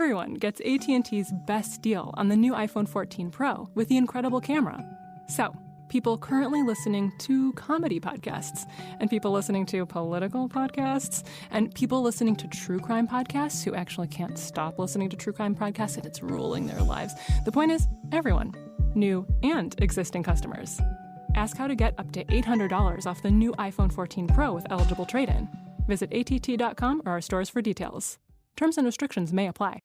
everyone gets AT&T's best deal on the new iPhone 14 Pro with the incredible camera. So, people currently listening to comedy podcasts, and people listening to political podcasts, and people listening to true crime podcasts who actually can't stop listening to true crime podcasts and it's ruling their lives. The point is, everyone, new and existing customers. Ask how to get up to $800 off the new iPhone 14 Pro with eligible trade-in. Visit att.com or our stores for details. Terms and restrictions may apply.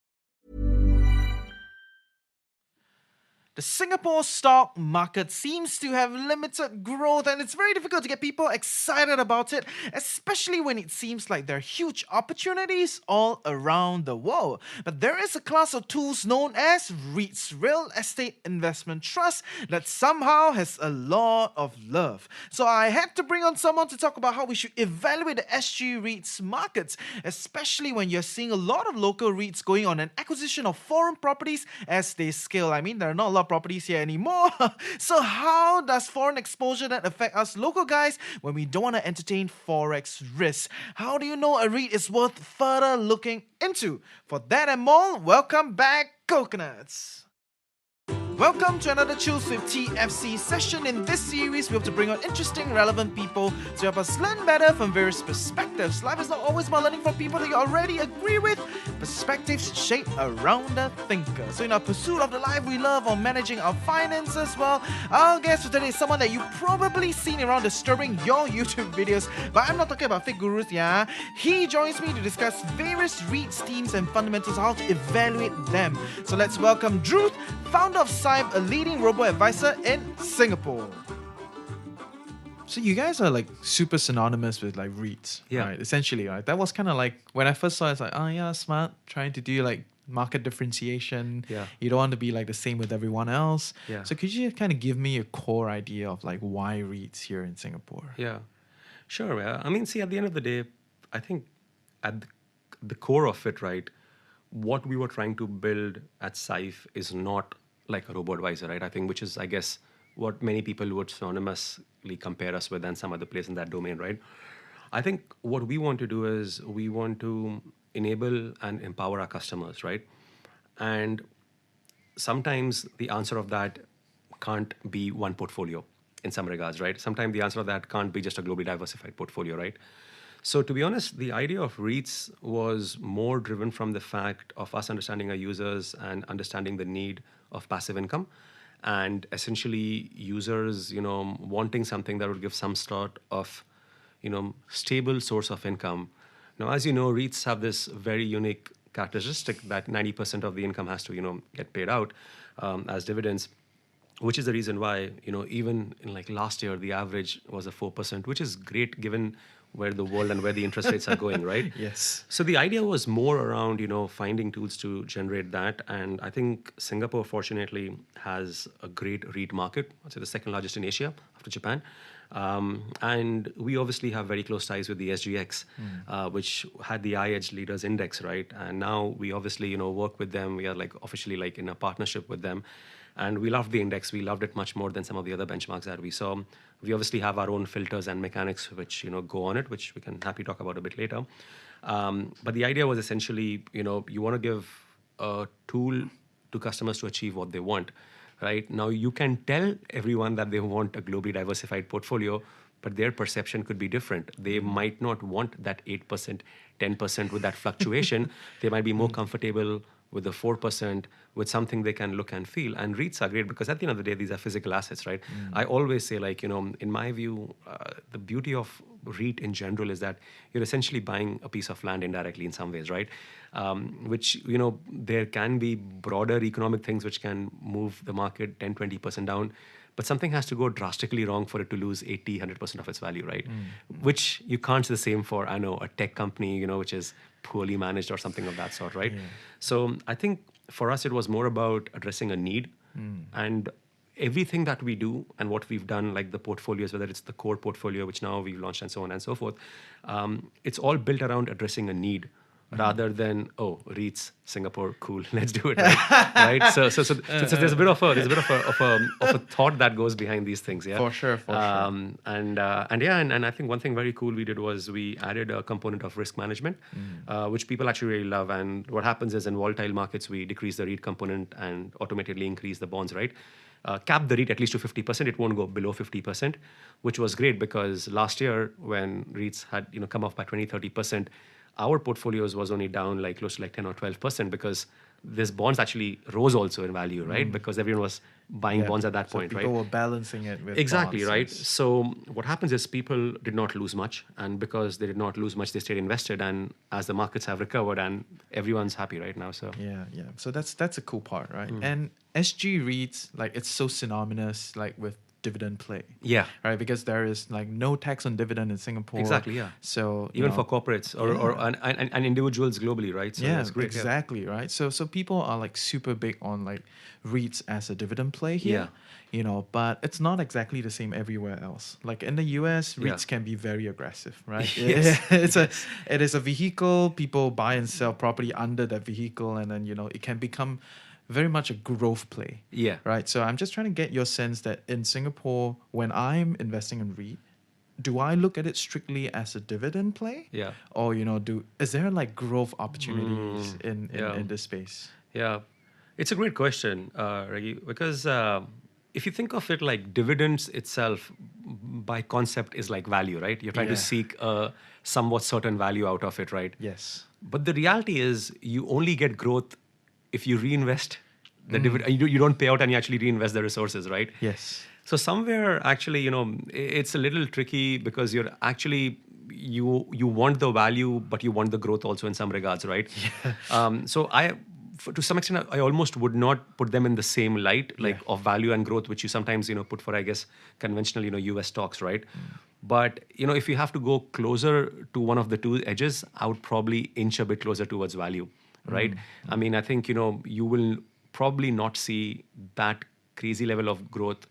The Singapore stock market seems to have limited growth, and it's very difficult to get people excited about it, especially when it seems like there are huge opportunities all around the world. But there is a class of tools known as REITs, Real Estate Investment Trust, that somehow has a lot of love. So I had to bring on someone to talk about how we should evaluate the SG REITs markets, especially when you're seeing a lot of local REITs going on an acquisition of foreign properties as they scale. I mean, there are not a lot of properties here anymore. So how does foreign exposure then affect us local guys when we don't want to entertain forex risks? How do you know a REIT is worth further looking into? For that and more, welcome back, Coconuts. Welcome to another Chills with TFC session. In this series, we hope to bring on interesting, relevant people to help us learn better from various perspectives. Life is not always about learning from people that you already agree with. Perspectives shape around the thinker. So in our pursuit of the life we love or managing our finances, well, our guest for today is someone that you've probably seen around disturbing your YouTube videos. But I'm not talking about fake gurus, yeah? He joins me to discuss various REIT schemes and fundamentals, how to evaluate them. So let's welcome Drew, founder of Syfe, a leading robo-advisor in Singapore. So you guys are like super synonymous with like REITs, right? Essentially, right? That was kind of like, when I first saw it, it's like, oh yeah, smart, trying to do like market differentiation. Yeah. You don't want to be like the same with everyone else. Yeah. So could you kind of give me a core idea of like why REITs here in Singapore? Yeah, sure. I mean, see, at the end of the day, I think at the core of it, right, what we were trying to build at Syfe is not like a robo-advisor, right? I think, which is, I guess, what many people would synonymously compare us with and some other place in that domain, right? I think what we want to do is we want to enable and empower our customers, right? And sometimes the answer of that can't be one portfolio in some regards, right? Sometimes the answer of that can't be just a globally diversified portfolio, right? So to be honest, the idea of REITs was more driven from the fact of us understanding our users and understanding the need of passive income, and essentially users, wanting something that would give some sort of, stable source of income. Now, as you know, REITs have this very unique characteristic that 90% of the income has to, get paid out as dividends, which is the reason why, even in like last year, the average was a 4%, which is great given where the world and where the interest rates are going, right? Yes. So the idea was more around, finding tools to generate that. And I think Singapore, fortunately, has a great REIT market. I'd say the second largest in Asia after Japan. And we obviously have very close ties with the SGX, which had the iEdge Leaders Index, right? And now we obviously, work with them. We are like officially like in a partnership with them. And we loved the index. We loved it much more than some of the other benchmarks that we saw. We obviously have our own filters and mechanics which, go on it, which we can happy talk about a bit later. But the idea was essentially, you want to give a tool to customers to achieve what they want, right? Now, you can tell everyone that they want a globally diversified portfolio, but their perception could be different. They might not want that 8%, 10% with that fluctuation. They might be more comfortable with the 4%, with something they can look and feel. And REITs are great because at the end of the day, these are physical assets, right? I always say, like, in my view, the beauty of REIT in general is that you're essentially buying a piece of land indirectly in some ways, right? Which, there can be broader economic things which can move the market 10, 20% down. But something has to go drastically wrong for it to lose 80, 100% of its value, right? Which you can't say the same for, I know, a tech company, which is poorly managed or something of that sort, right? Yeah. So I think for us, it was more about addressing a need. And everything that we do and what we've done, like the portfolios, whether it's the core portfolio, which now we've launched and so on and so forth, it's all built around addressing a need rather than REITs Singapore, cool, let's do it, right? Right. So there's a bit of a thought that goes behind these things, yeah. For sure, for sure. And I think one thing very cool we did was we added a component of risk management, which people actually really love. And what happens is in volatile markets we decrease the REIT component and automatically increase the bonds, right? Cap the REIT at least to 50%. It won't go below 50%, which was great because last year when REITs had come off by 20-30%, our portfolios was only down like close to like 10 or 12% because this bonds actually rose also in value, right? Because everyone was buying bonds at that point, right? People were balancing it with Exactly, bonds, right? yes. So what happens is people did not lose much, and because they did not lose much, they stayed invested. And as the markets have recovered, and everyone's happy right now. So Yeah. So that's a cool part, right? And SG REITs, like it's so synonymous like with dividend play. yeah, Right? Because there is like no tax on dividend in Singapore. exactly, yeah. So Even for corporates and individuals globally, right? So yeah, that's great. exactly, right? So people are like super big on like REITs as a dividend play here. But it's not exactly the same everywhere else. Like in the US, REITs can be very aggressive, right? Yes. It is a vehicle. People buy and sell property under that vehicle, and then it can become very much a growth play. Yeah. Right. So I'm just trying to get your sense that in Singapore, when I'm investing in REIT, do I look at it strictly as a dividend play? Yeah. Or is there like growth opportunities in this space? Yeah, it's a great question, Reggie, because if you think of it like dividends itself, by concept, is like value, right? You're trying to seek a somewhat certain value out of it, right? Yes. But the reality is, you only get growth if you reinvest the dividend. You don't pay out and you actually reinvest the resources, right? Yes. So somewhere, actually, it's a little tricky because you're actually you want the value, but you want the growth also in some regards, right? So to some extent, I almost would not put them in the same light, like of value and growth, which you sometimes put for, I guess, conventional US stocks, right? But if you have to go closer to one of the two edges, I would probably inch a bit closer towards value, right? I mean, I think you will probably not see that crazy level of growth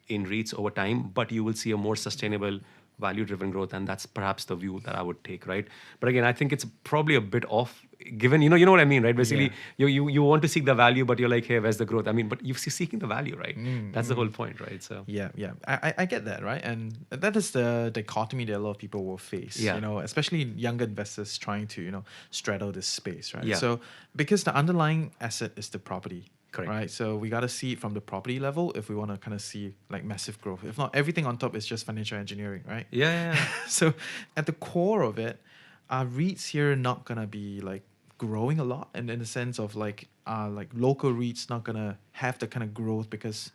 in REITs over time, but you will see a more sustainable value-driven growth, and that's perhaps the view that I would take, right? But again, I think it's probably a bit off, given you know what I mean, right? Basically, you want to seek the value, but you're like, hey, where's the growth? I mean, but you're seeking the value, right? That's the whole point, right? So Yeah. I get that, right? And that is the dichotomy that a lot of people will face. Especially younger investors trying to straddle this space, right? Yeah. So because the underlying asset is the property. Correct. Right. So we got to see it from the property level if we want to kind of see like massive growth. If not, everything on top is just financial engineering, right? yeah. So at the core of it, are REITs here not gonna be like growing a lot, and in the sense of like local REITs not gonna have the kind of growth because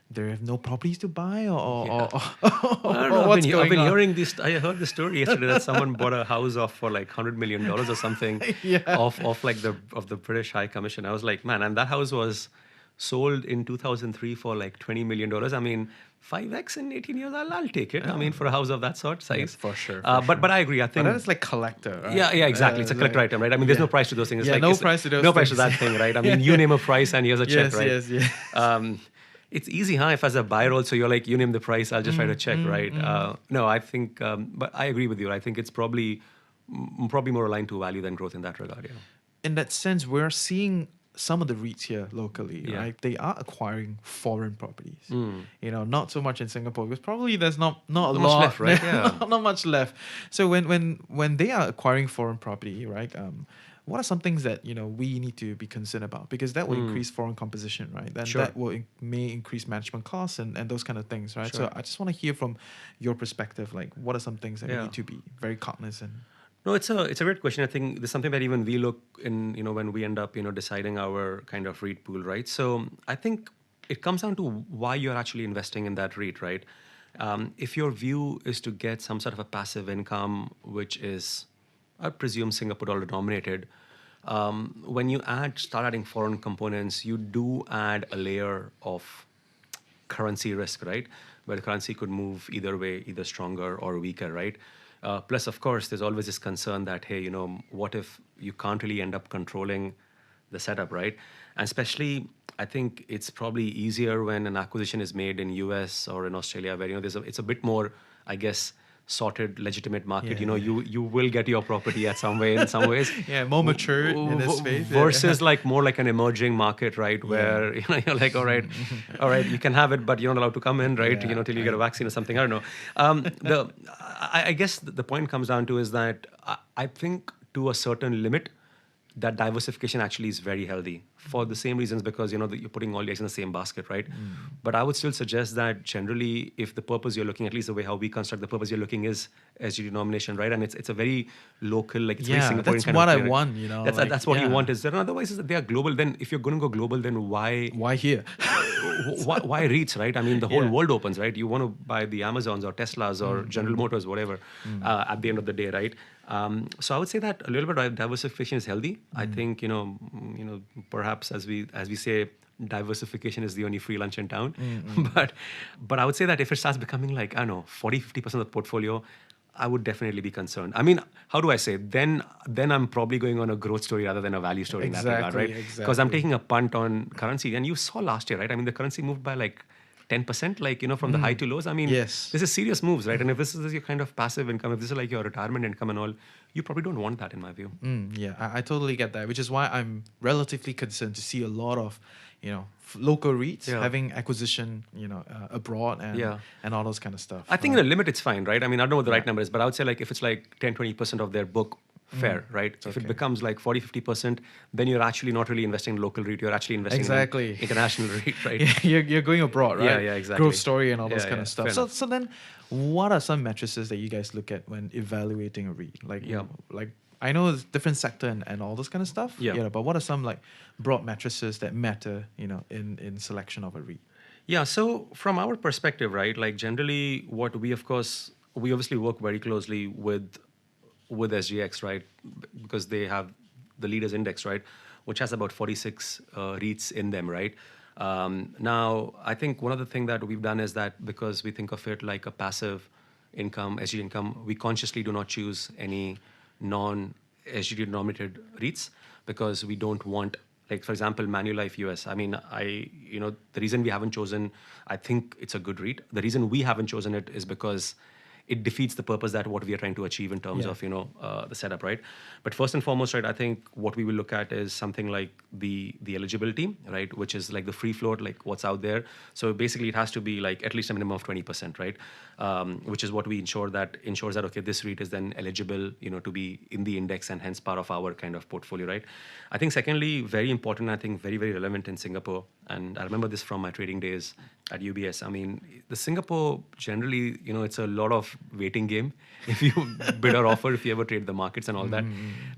they have no properties to buy, or I don't know. what's I've been going on? hearing this. I heard the story yesterday that someone bought a house off for like $100 million or something of like the British High Commission. I was like, man, and that house was sold in 2003 for like $20 million. I mean, 5x in 18 years, I'll take it. I mean, for a house of that sort, size. Yes, for sure. But I agree. I think But that is like collector, right? Yeah, exactly. It's a collector item, right? I mean, there's no price to those things. It's no price to those no price to things. that thing, right? I mean, you name a price and here's a check, right? Yes. It's easy, huh? If as a buyer also you're like, you name the price, I'll just write a check, right? No, I think, but I agree with you. I think it's probably more aligned to value than growth in that regard. Yeah. In that sense, we're seeing some of the REITs here locally, Yeah. right? They are acquiring foreign properties. Not so much in Singapore because probably there's not a lot much left, right? Yeah. not much left. So when they are acquiring foreign property, right? What are some things that we need to be concerned about? Because that will increase foreign composition, right? Then Sure. that will may increase management costs and those kind of things, right? Sure. So I just want to hear from your perspective, like what are some things that we Yeah. need to be very cognizant? No, it's a great question. I think there's something that even we look in, when we end up, deciding our kind of REIT pool, right? So I think it comes down to why you're actually investing in that REIT, right? If your view is to get some sort of a passive income, which is, I presume, Singapore dollar denominated, when you start adding foreign components, you do add a layer of currency risk, right? Where the currency could move either way, either stronger or weaker, right? Plus, of course, there's always this concern that, hey, what if you can't really end up controlling the setup, right? And especially, I think it's probably easier when an acquisition is made in US or in Australia, where it's a bit more, I guess, sorted, legitimate market. Yeah, You know, you will get your property at some way in some ways. Yeah, more matured in this space. Versus like more like an emerging market, right? Where you know you're like, all right, you can have it, but you're not allowed to come in, right? Yeah, You know, till you get a vaccine or something. I don't know. I guess the point comes down to is that I think to a certain limit, that diversification actually is very healthy for the same reasons, because you know that you're putting all your eggs in the same basket, right? But I would still suggest that generally, if the purpose you're looking, at least the way how we construct the purpose you're looking is SG denomination, right? And it's a very local, like it's very Yeah, Singaporean that's kind what of I play, right? want, you know. That's like, that's what you yeah. want. Is there otherwise is that they are global? Then if you're going to go global, then why Why here? why REITs, right? I mean, the whole Yeah. world opens, right? You want to buy the Amazons or Teslas or General Motors, whatever, at the end of the day, right? So I would say that a little bit of diversification is healthy. I think you know, perhaps as we say, diversification is the only free lunch in town. But I would say that if it starts becoming like, I don't know, 40-50% of the portfolio, I would definitely be concerned. I mean, how do I say? Then I'm probably going on a growth story rather than a value story in that regard, Exactly, right? Because I'm exactly. taking a punt on currency. And you saw last year, right? I mean, the currency moved by like 10%, like, you know, from the high to lows. I mean, Yes. this is serious moves, right? And if this is your kind of passive income, if this is like your retirement income and all, you probably don't want that, in my view. Yeah, I totally get that, which is why I'm relatively concerned to see a lot of, local REITs Yeah. having acquisition, abroad and Yeah. and all those kind of stuff. I think in a limit, it's fine, right? I mean, I don't know what the right number is, but I would say like if it's like 10-20% of their book, fair, right? If it okay. becomes like 40-50%, then you're actually not really investing in local REIT, you're actually investing Exactly. in international REIT, right? you're going abroad, right? Yeah, exactly. Growth story and all those Yeah, kind yeah, of stuff. fair So enough. so then, what are some matrices that you guys look at when evaluating a REIT? Like, Yeah. like I know it's different sector and all those kind of stuff. Yeah. But what are some like broad matrices that matter, in selection of a REIT? Yeah, so from our perspective, right, like generally what we obviously work very closely with SGX, right, because they have the leaders index, right, which has about 46 REITs in them, right. Now, I think one of the things that we've done is that because we think of it like a passive income, SG income, we consciously do not choose any non-SGD denominated REITs because we don't want, like, for example, Manulife US. I mean, the reason we haven't chosen, I think it's a good REIT. The reason we haven't chosen it is because it defeats the purpose that what we are trying to achieve in terms of the setup, right? But first and foremost, right, I think what we will look at is something like the eligibility, right, which is like the free float, like what's out there. So basically, it has to be like at least a minimum of 20%, right? Which is what we ensures that okay, this REIT is then eligible, to be in the index and hence part of our kind of portfolio, right? I think secondly, very important, I think very very relevant in Singapore, and I remember this from my trading days at UBS. I mean, the Singapore generally, it's a lot of waiting game if you bid or offer, if you ever trade the markets and all that,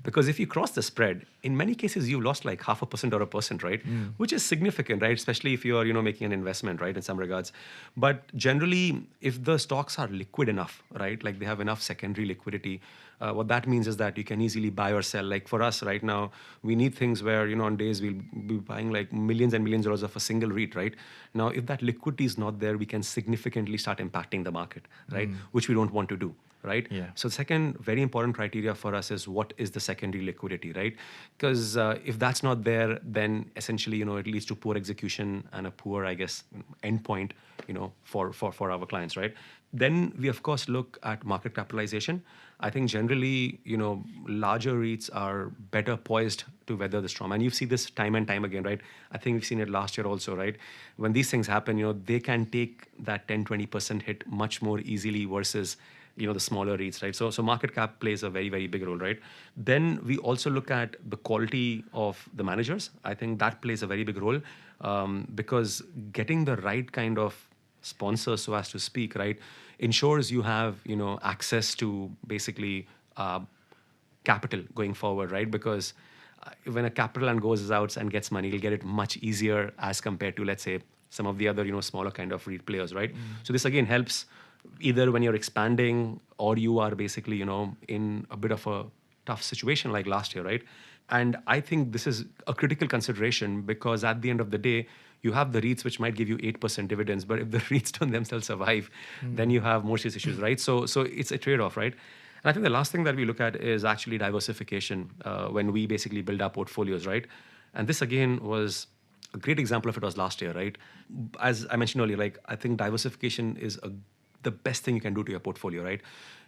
because if you cross the spread, in many cases you've lost like 0.5% or 1%, right? Which is significant, right? Especially if you're making an investment, right, in some regards. But generally, if the stocks are liquid enough, right, like they have enough secondary liquidity, what that means is that you can easily buy or sell. Like for us right now, we need things where, on days we'll be buying like millions and millions of dollars of a single REIT, right? Now, if that liquidity is not there, we can significantly start impacting the market, right? Which we don't want to do, right? Yeah. So the second very important criteria for us is what is the secondary liquidity, right? Because if that's not there, then essentially, it leads to poor execution and a poor, I guess, endpoint, for our clients, right? Then we, of course, look at market capitalization. I think generally, larger REITs are better poised to weather the storm. And you see this time and time again, right? I think we've seen it last year also, right? When these things happen, they can take that 10-20% hit much more easily versus, the smaller REITs, right? So market cap plays a very, very big role, right? Then we also look at the quality of the managers. I think that plays a very big role because getting the right kind of sponsor, so as to speak, right, ensures you have access to basically capital going forward, right? Because when a capital and goes out and gets money, you'll get it much easier as compared to, let's say, some of the other smaller kind of REIT players, right? So this again helps either when you're expanding or you are basically in a bit of a tough situation like last year, right? And I think this is a critical consideration because at the end of the day, you have the REITs which might give you 8% dividends, but if the REITs don't themselves survive, then you have more serious issues, right? So it's a trade-off, right? And I think the last thing that we look at is actually diversification when we basically build our portfolios, right? And this again was a great example of it was last year, right? As I mentioned earlier, like I think diversification is a the best thing you can do to your portfolio, right?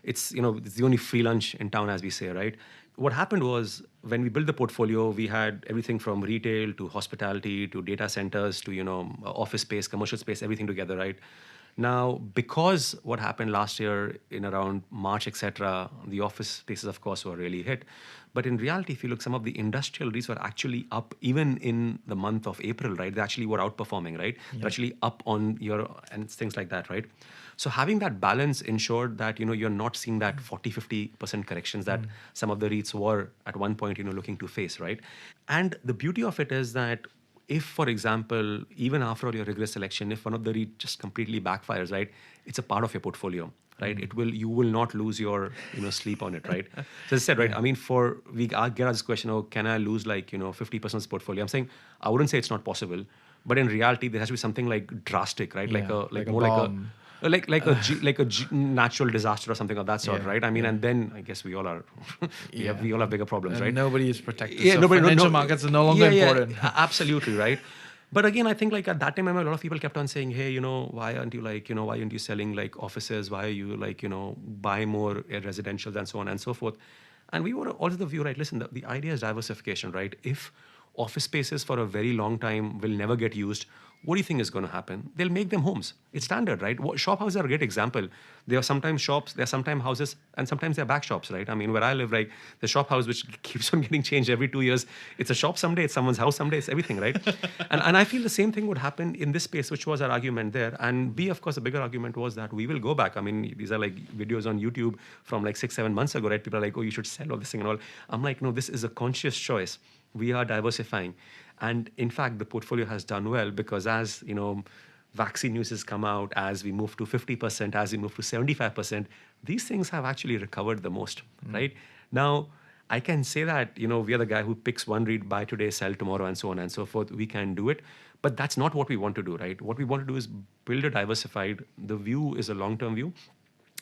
It's, it's the only free lunch in town, as we say, right? What happened was when we built the portfolio, we had everything from retail to hospitality to data centers to, office space, commercial space, everything together, right? Now, because what happened last year in around March, etc., the office spaces, of course, were really hit. But in reality, if you look, some of the industrial REITs were actually up even in the month of April, right? They actually were outperforming, right? They're actually up on and things like that, right? So having that balance ensured that, you're not seeing that 40-50% corrections that some of the REITs were at one point, looking to face, right? And the beauty of it is that if, for example, even after all your rigorous selection, if one of the REIT just completely backfires, right, it's a part of your portfolio, right? You will not lose your, sleep on it, right? So as I said, right, I mean, I get this question, oh, can I lose 50% of this portfolio? I'm saying, I wouldn't say it's not possible, but in reality, there has to be something drastic, right? Yeah, Like a more bomb. like a natural disaster or something of that sort, Yeah, right? I mean, and then I guess we all are, we all have bigger problems, And right? nobody is protected. Yeah, So nobody, financial markets are no longer important. Absolutely, right? But again, I think at that time, a lot of people kept on saying, hey, why aren't you why aren't you selling offices? Why are you buy more residential and so on and so forth? And we were also the view, right? Listen, the idea is diversification, right? If office spaces for a very long time will never get used, what do you think is going to happen? They'll make them homes. It's standard, right? Shop houses are a great example. They are sometimes shops, they're sometimes houses, and sometimes they're back shops, right? I mean, where I live, the shop house, which keeps on getting changed every 2 years, it's a shop someday, it's someone's house someday, it's everything, right? and I feel the same thing would happen in this space, which was our argument there. And B, of course, the bigger argument was that we will go back. I mean, these are videos on YouTube from 6-7 months ago, right? People are like, oh, you should sell all this thing and all. I'm like, no, this is a conscious choice. We are diversifying. And in fact, the portfolio has done well because as, vaccine news has come out, as we move to 50%, as we move to 75%, these things have actually recovered the most, right? Now, I can say that, we are the guy who picks one REIT, buy today, sell tomorrow, and so on and so forth. We can do it. But that's not what we want to do, right? What we want to do is build a diversified, the view is a long-term view.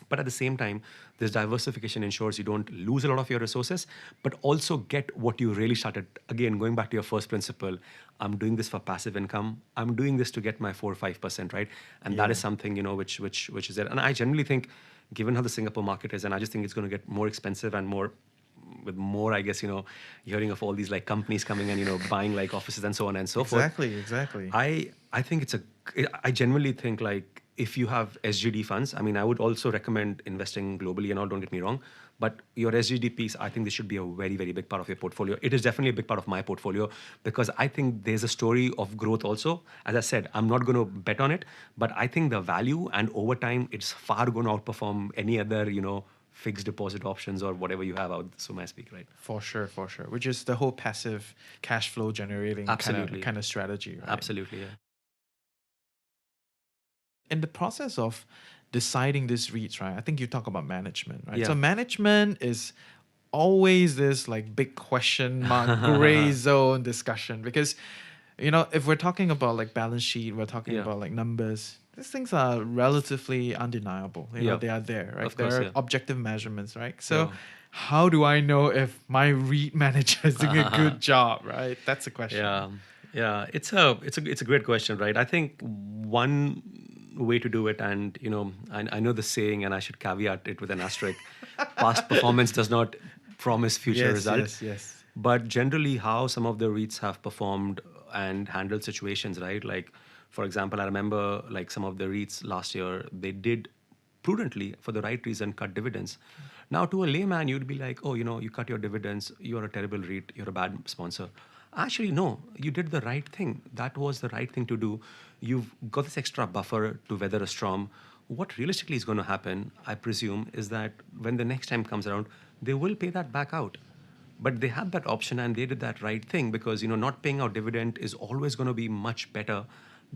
But at the same time, this diversification ensures you don't lose a lot of your resources, but also get what you really started. Again, going back to your first principle, I'm doing this for passive income. I'm doing this to get my 4 or 5%, right? And that is something, which is there. And I generally think, given how the Singapore market is, and I just think it's going to get more expensive and more, I guess, hearing of all these companies coming and, buying offices and so on and so forth. Exactly. I think I genuinely think if you have SGD funds, I mean, I would also recommend investing globally and all, don't get me wrong. But your SGD piece, I think this should be a very, very big part of your portfolio. It is definitely a big part of my portfolio because I think there's a story of growth also. As I said, I'm not going to bet on it, but I think the value and over time, it's far going to outperform any other, fixed deposit options or whatever you have out, so may I speak, right? For sure. Which is the whole passive cash flow generating kind of strategy, right? Absolutely, yeah. In the process of deciding these REITs, right, I think you talk about management, right? Yeah. So management is always this big question mark, gray zone discussion because, if we're talking about balance sheet, we're talking about numbers, these things are relatively undeniable. They are there, right? Of course, they're objective measurements, right? So how do I know if my REIT manager is doing a good job, right? That's the question. Yeah. It's a great question, right? I think one way to do it, and I know the saying, and I should caveat it with an asterisk: past performance does not promise future results. Yes. But generally, how some of the REITs have performed and handled situations, right? For example, I remember some of the REITs last year, they did prudently, for the right reason, cut dividends. Now, to a layman, you'd be like, oh, you cut your dividends, you're a terrible REIT, you're a bad sponsor. Actually, no, you did the right thing. That was the right thing to do. You've got this extra buffer to weather a storm. What realistically is going to happen, I presume, is that when the next time comes around, they will pay that back out. But they had that option and they did that right thing because, not paying out dividend is always going to be much better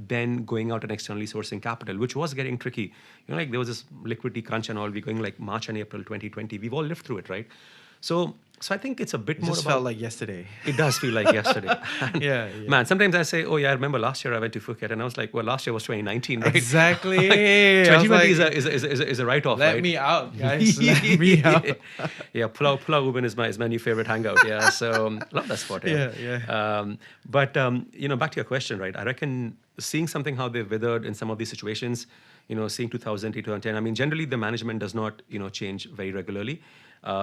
than going out and externally sourcing capital, which was getting tricky. There was this liquidity crunch and all. We're going March and April 2020. We've all lived through it, right? So I think it's a bit more just about... felt like yesterday. It does feel like yesterday. Yeah. Man, sometimes I say, oh yeah, I remember last year I went to Phuket and I was like, well, last year was 2019, right? Exactly. 2020 is a write-off, let right? Me out, guys. Let me out. Yeah, Pulau Ubin is my new favorite hangout. Yeah, so love that spot. Yeah. But back to your question, right? I reckon seeing something how they've withered in some of these situations, seeing 2008, 2010. I mean, generally the management does not, change very regularly.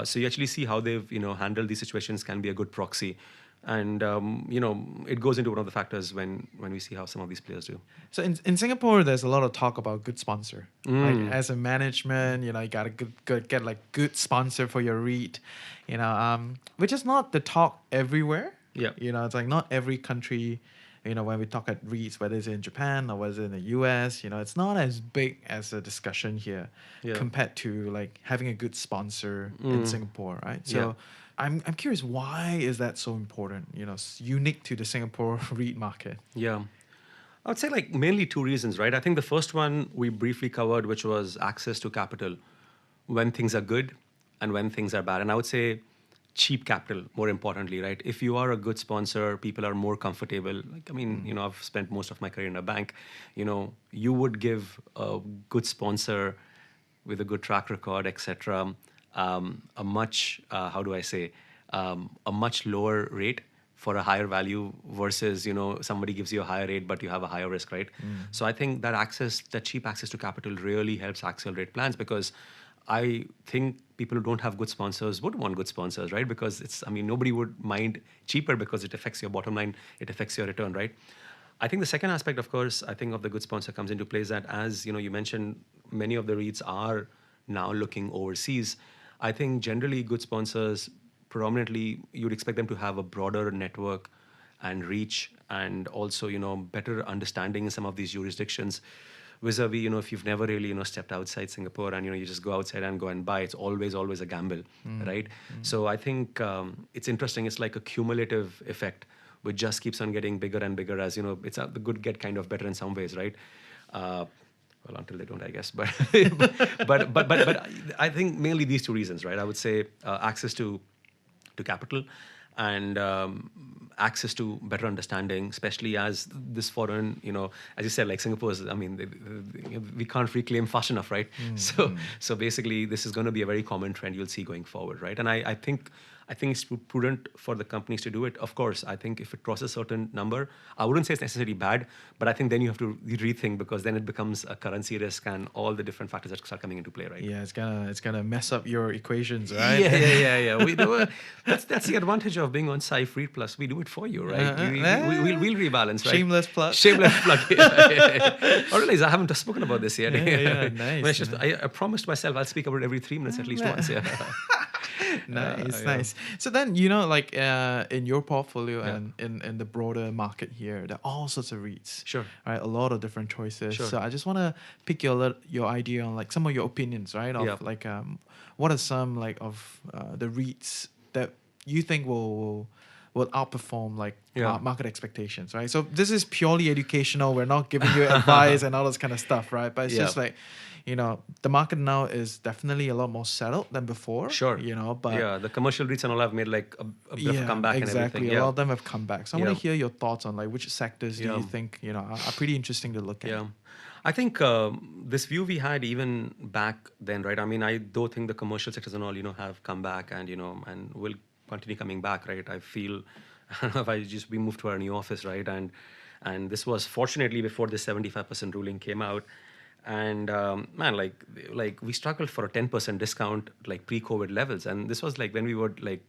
So you actually see how they've, handled these situations can be a good proxy. And, it goes into one of the factors when we see how some of these players do. So in Singapore, there's a lot of talk about good sponsor. Like as a management, you got to get like good sponsor for your REIT, which is not the talk everywhere. Yeah. It's like not every country, when we talk at REITs, whether it's in Japan or whether it's in the US, it's not as big as a discussion here compared to like having a good sponsor in Singapore, right? So I'm curious, why is that so important? Unique to the Singapore REIT market. Yeah. I would say like mainly two reasons, right? I think the first one we briefly covered, which was access to capital when things are good and when things are bad. And I would say cheap capital, more importantly, right? If you are a good sponsor, people are more comfortable. Like, I mean, I've spent most of my career in a bank. You would give a good sponsor with a good track record, etc., a much, a much lower rate for a higher value versus, somebody gives you a higher rate, but you have a higher risk, right? So I think that cheap access to capital really helps accelerate plans, because I think people who don't have good sponsors would want good sponsors, right? Because nobody would mind cheaper because it affects your bottom line, it affects your return, right? I think the second aspect, of course, I think of the good sponsor comes into play is that, as you mentioned, many of the REITs are now looking overseas. I think generally good sponsors, predominantly, you'd expect them to have a broader network and reach, and also, better understanding in some of these jurisdictions. Vis-a-vis, if you've never really, stepped outside Singapore and, you just go outside and go and buy, it's always a gamble, right? So I think it's interesting. It's like a cumulative effect, which just keeps on getting bigger and bigger as, it's the good get kind of better in some ways, right? Well, until they don't, I guess. But but I think mainly these two reasons, right? I would say access to capital and access to better understanding, especially as this foreign, as you said, like Singapore is, we can't reclaim fast enough, right? So basically, this is going to be a very common trend you'll see going forward, right? And I think it's prudent for the companies to do it. Of course, I think if it crosses a certain number, I wouldn't say it's necessarily bad, but I think then you have to rethink, because then it becomes a currency risk and all the different factors that start coming into play, right? Yeah, it's gonna mess up your equations, right? Yeah. We do. That's the advantage of being on Syfe REIT Plus. We do it for you, right? We'll rebalance, right? Shameless plug. Shameless plug. I realize I haven't spoken about this yet. Nice. I promised myself I'll speak about it every 3 minutes at least once. Yeah. Nice. So then, like in your portfolio and in the broader market here, there are all sorts of REITs. Sure. Right, a lot of different choices. Sure. So I just want to pick your idea on like some of your opinions, right? Of like what are some like of the REITs that you think will outperform like market expectations, right? So this is purely educational. We're not giving you advice and all this kind of stuff, right? But it's just like, the market now is definitely a lot more settled than before. Sure. But the commercial REITs and all have made like a bit of comeback and everything. Exactly. A lot of them have come back. So I want to hear your thoughts on like which sectors do you think, are pretty interesting to look at. Yeah. I think this view we had even back then, right? I do think the commercial sectors and all, have come back and, and will continue coming back, right? I feel, I don't know if we moved to our new office, right? And this was fortunately before the 75% ruling came out. And like we struggled for a 10% discount like pre-COVID levels, and this was like when we were like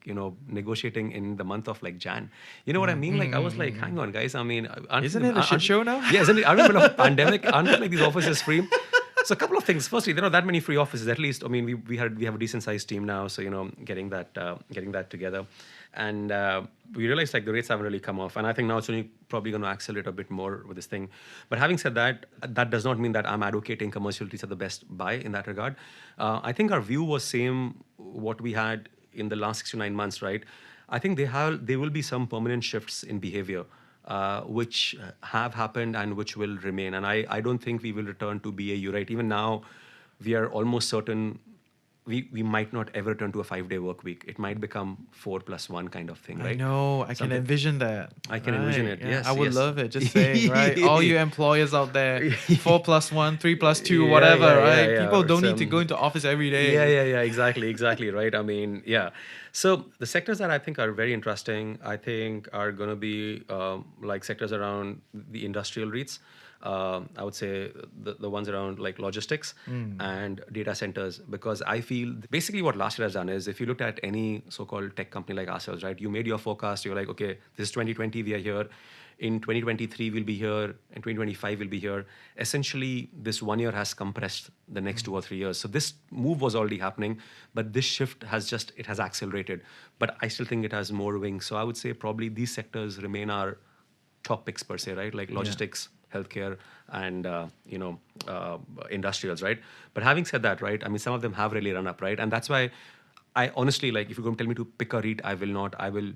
negotiating in the month of like Jan. You know what I mean? Like I was like, hang on, guys. Isn't it a shit show now? Yeah, isn't it? I remember the pandemic. Aren't like these offices free? So a couple of things. Firstly, there are that many free offices. At least, we have a decent sized team now. So getting that together, and we realized like the rates haven't really come off, and I think now it's only probably going to accelerate a bit more with this thing. But having said that, that does not mean that I'm advocating commercial REITs are the best buy in that regard. I think our view was same what we had in the last 6 to 9 months, right? I think there will be some permanent shifts in behavior. Which have happened and which will remain. And I don't think we will return to BAU, right? Even now, we are almost certain we might not ever return to a 5-day work week. It might become 4+1 kind of thing, right? I know. I can envision that. I can envision it, yes. I would love it. Just saying, right? All you employers out there, 4+1, 3+2, whatever, right? People don't need to go into office every day. Yeah, exactly, right? So the sectors that I think are very interesting, I think are going to be like sectors around the industrial REITs. I would say the ones around like logistics and data centers, because I feel basically what last year has done is, if you looked at any so-called tech company like ourselves, right? You made your forecast. You're like, okay, this is 2020, we are here. In 2023, we'll be here. In 2025, we'll be here. Essentially, this 1 year has compressed the next 2 or 3 years. So this move was already happening, but this shift it has accelerated. But I still think it has more wings. So I would say probably these sectors remain our top picks per se, right? Like logistics, healthcare, and industrials, right? But having said that, right? I mean, some of them have really run up, right? And that's why I honestly, like, if you're going to tell me to pick a REIT, I will not. I will,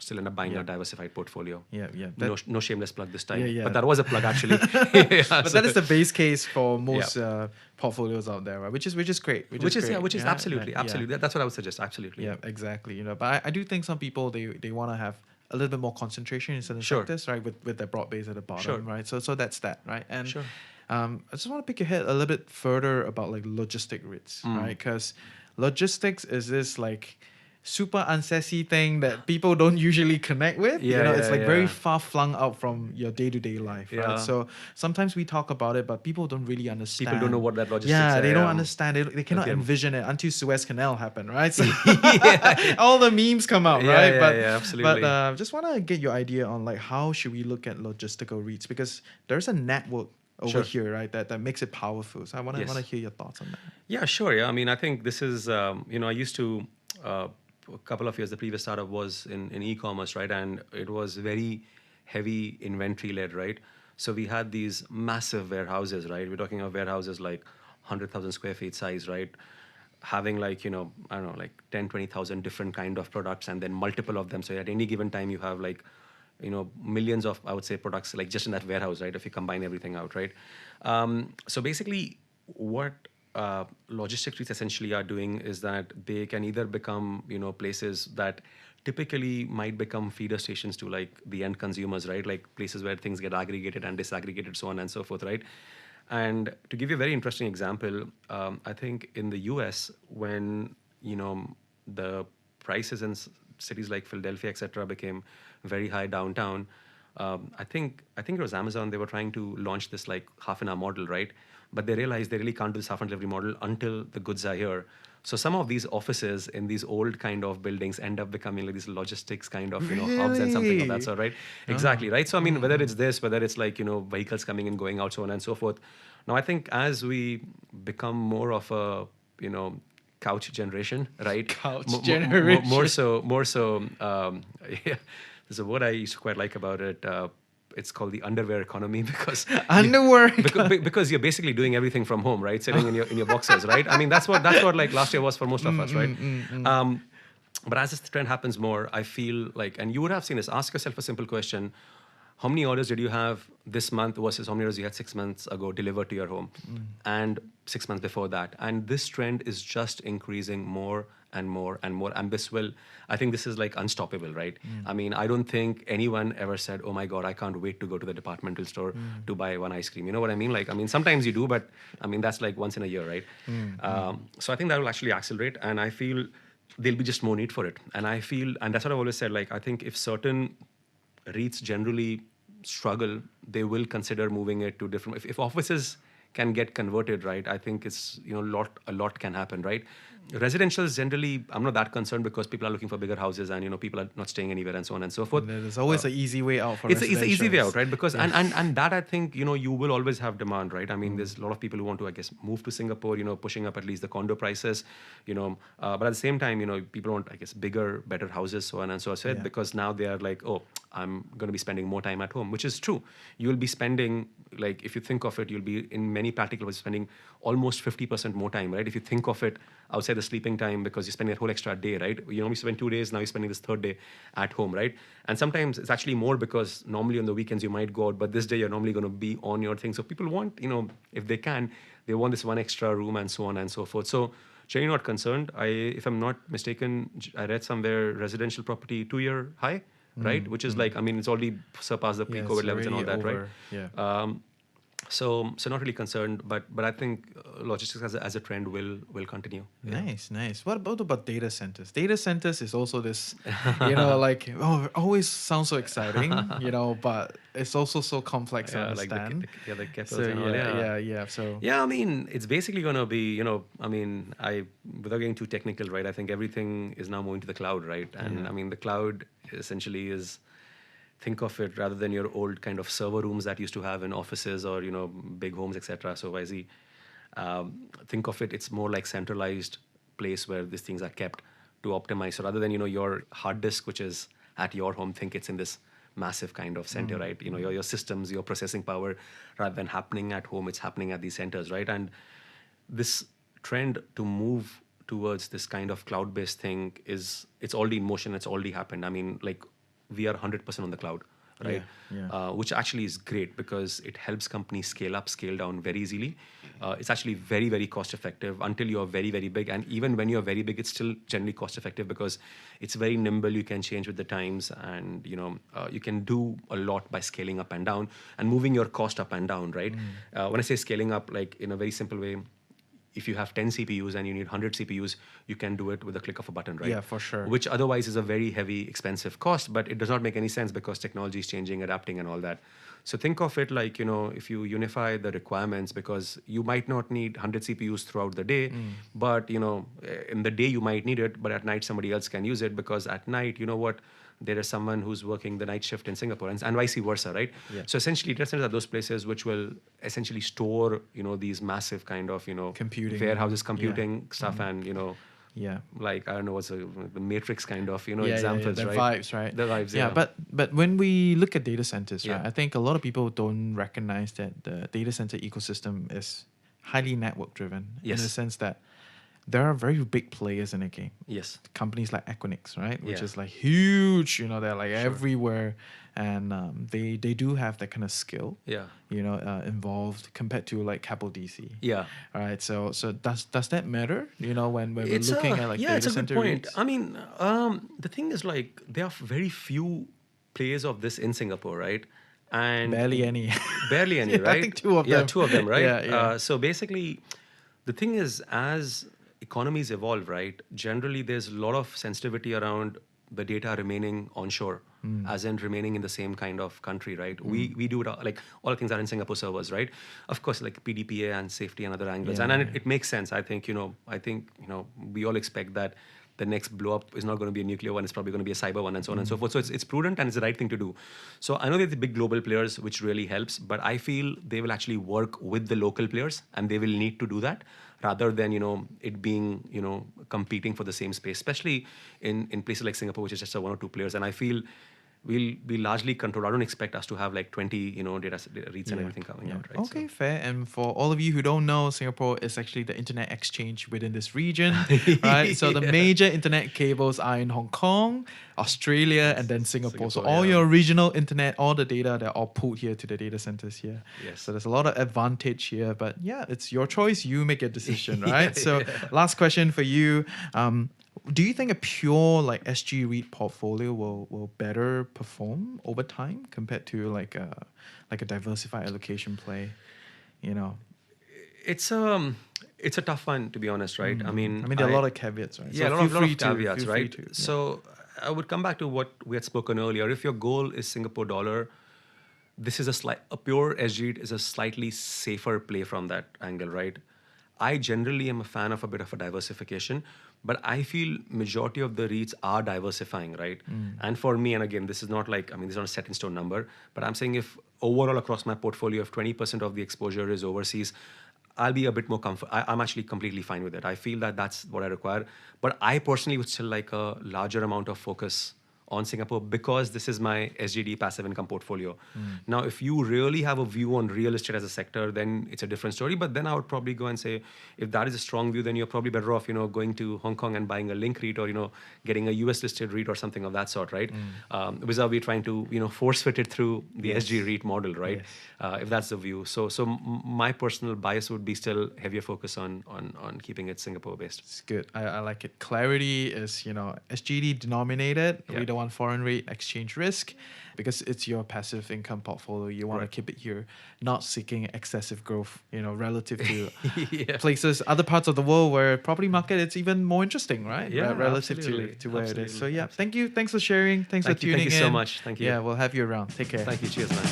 still end up buying a diversified portfolio. Yeah. No shameless plug this time. Yeah. But that was a plug actually. But that is the base case for most portfolios out there, right? Which is great. Which is absolutely. That's what I would suggest. Absolutely. Yeah, exactly. But I do think some people they want to have a little bit more concentration in certain sectors, right? With their broad base at the bottom, right? So that's that, right? And I just want to pick your head a little bit further about like logistic REITs, right? Because logistics is this like super unsexy thing that people don't usually connect with. It's like very far flung out from your day-to-day life, right? So sometimes we talk about it, but people don't really understand. People don't know what that logistics is. Yeah, they don't understand it. They cannot envision it until Suez Canal happened, right? So all the memes come out, right? Absolutely. But just want to get your idea on like how should we look at logistical REITs, because there's a network over here, right? That makes it powerful. So I want to hear your thoughts on that. Yeah, sure. Yeah, I mean, I think this is I used to. A couple of years, the previous startup was in e-commerce, right? And it was very heavy inventory led, right? So we had these massive warehouses, right? We're talking of warehouses like 100,000 square feet size, right? Having like, I don't know, like 10, 20,000 different kind of products, and then multiple of them. So at any given time, you have like, millions of, I would say, products like just in that warehouse, right? If you combine everything out, right? So basically what logistics REITs essentially are doing is that they can either become, places that typically might become feeder stations to like the end consumers, right? Like places where things get aggregated and disaggregated, so on and so forth, right? And to give you a very interesting example, I think in the US, when, the prices in cities like Philadelphia, etc., became very high downtown, I think it was Amazon. They were trying to launch this like half an hour model, right? But they realized they really can't do this half an hour delivery model until the goods are here. So some of these offices in these old kind of buildings end up becoming like these logistics kind of hubs and something of that sort, right? Exactly, right? So I mean, whether it's this, whether it's like vehicles coming and going out, so on and so forth. Now I think as we become more of a couch generation, right? Generation. More so. Yeah, there's a word I used to quite like about it. It's called the underwear economy because because you're basically doing everything from home, right? Sitting in your boxers, right? I mean, that's what like last year was for most of us, right? But as this trend happens more, I feel like, and you would have seen this. Ask yourself a simple question: how many orders did you have this month versus how many orders you had 6 months ago delivered to your home, and 6 months before that? And this trend is just increasing more and more and more, and I think this is like unstoppable, right? I mean, I don't think anyone ever said, oh my God, I can't wait to go to the departmental store to buy one ice cream. You know what I mean? Like, I mean, sometimes you do, but I mean, that's like once in a year, right? So I think that will actually accelerate, and I feel there'll be just more need for it. And that's what I've always said, like, I think if certain REITs generally struggle, they will consider moving it to different, if offices can get converted, right? I think it's, a lot can happen, right? Residentials generally, I'm not that concerned because people are looking for bigger houses and, people are not staying anywhere and so on and so forth. There's always an easy way out for it's an easy way out, right? Because, and that I think, you will always have demand, right? I mean, there's a lot of people who want to, I guess, move to Singapore, pushing up at least the condo prices, but at the same time, people want, I guess, bigger, better houses, so on and so forth, because now they are like, oh, I'm going to be spending more time at home, which is true. You'll be spending, like, if you think of it, you'll be in many practical ways spending almost 50% more time, right? If you think of it outside the sleeping time, because you're spending that whole extra day, right? You normally spend 2 days, now you're spending this third day at home, right? And sometimes it's actually more because normally on the weekends you might go out, but this day you're normally going to be on your thing. So people want, if they can, they want this one extra room and so on and so forth. So generally not concerned. If I'm not mistaken, I read somewhere residential property 2-year high, right? Which is like, I mean, it's already surpassed the pre-COVID levels and all that, over, right? Yeah. So not really concerned, but I think logistics as a trend will continue. Yeah. Nice. What about data centers? Data centers is also this, like, always sounds so exciting, but it's also so complex to Yeah, like understand. the kettles So and all. yeah. So Yeah, I mean, it's basically going to be, I mean, without getting too technical, right? I think everything is now moving to the cloud, right? And Yeah. I mean, the cloud essentially is, think of it rather than your old kind of server rooms that you used to have in offices or, big homes, etc. So think of it, it's more like centralized place where these things are kept to optimize. So rather than, your hard disk, which is at your home, think it's in this massive kind of center, right? Your systems, your processing power, rather than happening at home, it's happening at these centers, right? And this trend to move towards this kind of cloud-based thing it's already in motion. It's already happened. I mean, like, we are 100% on the cloud, right? Yeah. Which actually is great because it helps companies scale up, scale down very easily. It's actually very, very cost effective until you're very, very big. And even when you're very big, it's still generally cost effective because it's very nimble. You can change with the times, and you can do a lot by scaling up and down and moving your cost up and down, right? When I say scaling up, like in a very simple way, if you have 10 CPUs and you need 100 CPUs, you can do it with a click of a button, right? Yeah, for sure. Which otherwise is a very heavy, expensive cost, but it does not make any sense because technology is changing, adapting, and all that. So think of it like, if you unify the requirements, because you might not need 100 CPUs throughout the day, but, in the day you might need it, but at night somebody else can use it because at night, there is someone who's working the night shift in Singapore, and vice versa, right? Yeah. So essentially, data centers are those places which will essentially store, these massive kind of, Computing. warehouses, computing stuff, and Yeah. like, I don't know what's the Matrix kind of, Yeah, examples, the right? vibes, right? The vibes, Yeah, yeah. but when we look at data centers, right, Yeah. I think a lot of people don't recognize that the data center ecosystem is highly network driven in Yes. the sense that there are very big players in the game. Yes. Companies like Equinix, right, which Yeah. is like huge. They're like everywhere, and they do have that kind of skill. Yeah. Involved compared to like Capital DC. Yeah. All right. So does that matter? When we're It's looking at like yeah, it's data a good center point. REITs? I mean, the thing is, like, there are very few players of this in Singapore, right? And Barely any. barely any, Yeah, I right? think two of Yeah, them. two of them, right? Yeah. So basically, the thing is, as economies evolve, right, generally there's a lot of sensitivity around the data remaining onshore, as in remaining in the same kind of country, right? We do it like all things are in Singapore servers, right? Of course, like PDPA and safety and other angles, and it makes sense. I think we all expect that the next blow up is not going to be a nuclear one; it's probably going to be a cyber one, and so on and so forth. So it's prudent and it's the right thing to do. So I know there's the big global players, which really helps, but I feel they will actually work with the local players, and they will need to do that rather than it being competing for the same space, especially in places like Singapore, which is just a one or two players. And I feel we'll be largely controlled. I don't expect us to have like 20 data REITs and everything coming out, right? Okay, fair. And for all of you who don't know, Singapore is actually the internet exchange within this region, right? So the major internet cables are in Hong Kong, Australia, and then Singapore. So all your regional internet, all the data, they're all pulled here to the data centers here. Yes. So there's a lot of advantage here, but yeah, it's your choice. You make a decision, right? So last question for you. Do you think a pure like SG REIT portfolio will better perform over time compared to like a diversified allocation play? It's a tough one, to be honest, right? I mean, there are a lot of caveats, right? Yeah, So a lot feel free of to- caveats, feel free right? to, yeah. So I would come back to what we had spoken earlier. If your goal is Singapore dollar, this is a pure SG REIT is a slightly safer play from that angle, right? I generally am a fan of a bit of a diversification, but I feel majority of the REITs are diversifying, right? And for me, and again, this is not like, this is not a set in stone number, but I'm saying if overall across my portfolio, if 20% of the exposure is overseas, I'll be a bit more I'm actually completely fine with it. I feel that that's what I require. But I personally would still like a larger amount of focus on Singapore because this is my SGD passive income portfolio. Now, if you really have a view on real estate as a sector, then it's a different story. But then I would probably go and say, if that is a strong view, then you're probably better off, going to Hong Kong and buying a link REIT or, getting a US listed REIT or something of that sort, right? Vis-a-vis trying to, force fit it through the SG REIT model, right? If that's the view. So my personal bias would be still heavier focus on keeping it Singapore based. It's good. I like it. Clarity is, SGD denominated. We don't on foreign rate exchange risk because it's your passive income portfolio. You want to keep it here, not seeking excessive growth, relative to places, other parts of the world where property market, it's even more interesting, right? Yeah, Relative to where it is. So yeah, thank you. Thanks for sharing. Thanks for tuning in. Thank you so much. Thank you. Yeah, we'll have you around. Take care. Thank you. Cheers, man.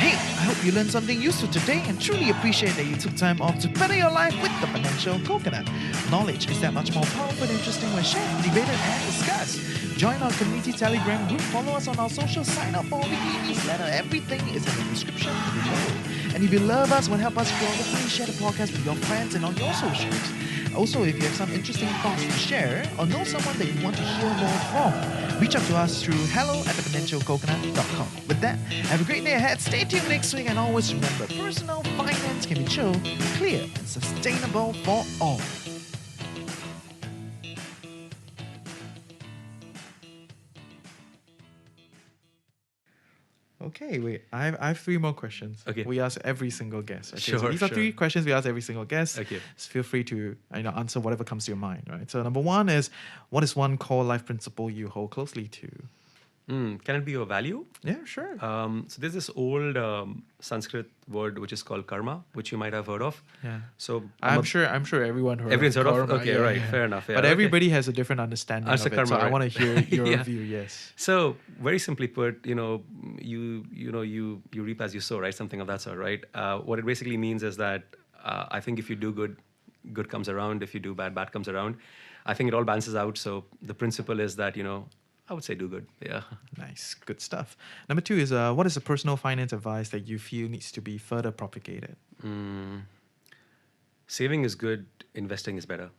I hope you learned something useful today and truly appreciate that you took time off to better your life with the Financial Coconut. Knowledge is that much more powerful and interesting when shared, debated and discussed. Join our community Telegram group, follow us on our social, sign up for our weekly newsletter. Everything is in the description below. And if you love us, want to help us grow, definitely share the podcast with your friends and on your socials. Also, if you have some interesting thoughts to share or know someone that you want to hear more from, reach out to us through hello@thefinancialcoconut.com. With that, have a great day ahead. Stay tuned next week and always remember, personal finance can be chill, clear, and sustainable for all. Okay, wait. I have 3 more questions. Okay. We ask every single guest. Okay, Sure, so these are sure. 3 questions we ask every single guest. Okay. So feel free to answer whatever comes to your mind, right? So number 1 is, what is one core life principle you hold closely to? Can it be your value? Yeah, sure. So there's this old Sanskrit word which is called karma, which you might have heard of. Yeah. So I'm sure everyone heard everyone's of heard of. karma. Okay, right, fair enough. Yeah, but okay. everybody has a different understanding That's of the it. So karma, I right? want to hear your Yeah. view. Yes. So very simply put, you reap as you sow, right? Something of that sort, right? What it basically means is that I think if you do good, good comes around. If you do bad, bad comes around. I think it all balances out. So the principle is that I would say do good. Yeah. Nice. Good stuff. Number 2 is, what is the personal finance advice that you feel needs to be further propagated? Saving is good. Investing is better.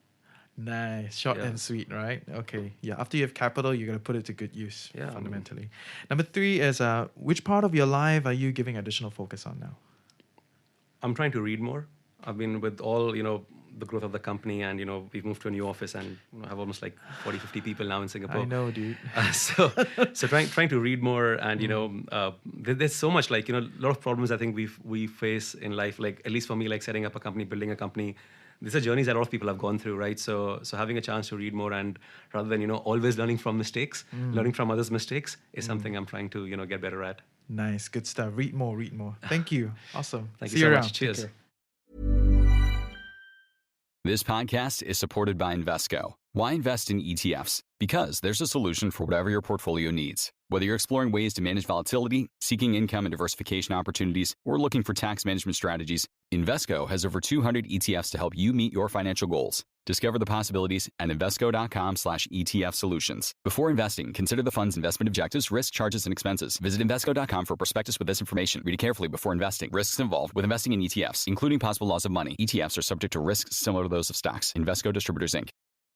Nice. Short Yeah. and sweet, right? Okay. Yeah. After you have capital, you're going to put it to good use, Yeah, fundamentally. Number 3 is, which part of your life are you giving additional focus on now? I'm trying to read more. I've been with all, the growth of the company and, we've moved to a new office and have almost like 40, 50 people now in Singapore. I know, dude. So trying to read more and, there's so much like, a lot of problems I think we face in life, like at least for me, like setting up a company, building a company. These are journeys that a lot of people have gone through, right? So having a chance to read more and rather than, always learning from mistakes, learning from others' mistakes is something I'm trying to, get better at. Nice. Good stuff. Read more. Thank you. Awesome. Thank See you so around. much. Cheers. Take care. This podcast is supported by Invesco. Why invest in ETFs? Because there's a solution for whatever your portfolio needs. Whether you're exploring ways to manage volatility, seeking income and diversification opportunities, or looking for tax management strategies, Invesco has over 200 ETFs to help you meet your financial goals. Discover the possibilities at Invesco.com/ETF solutions. Before investing, consider the fund's investment objectives, risk, charges, and expenses. Visit Invesco.com for a prospectus with this information. Read it carefully before investing. Risks involved with investing in ETFs, including possible loss of money. ETFs are subject to risks similar to those of stocks. Invesco Distributors, Inc.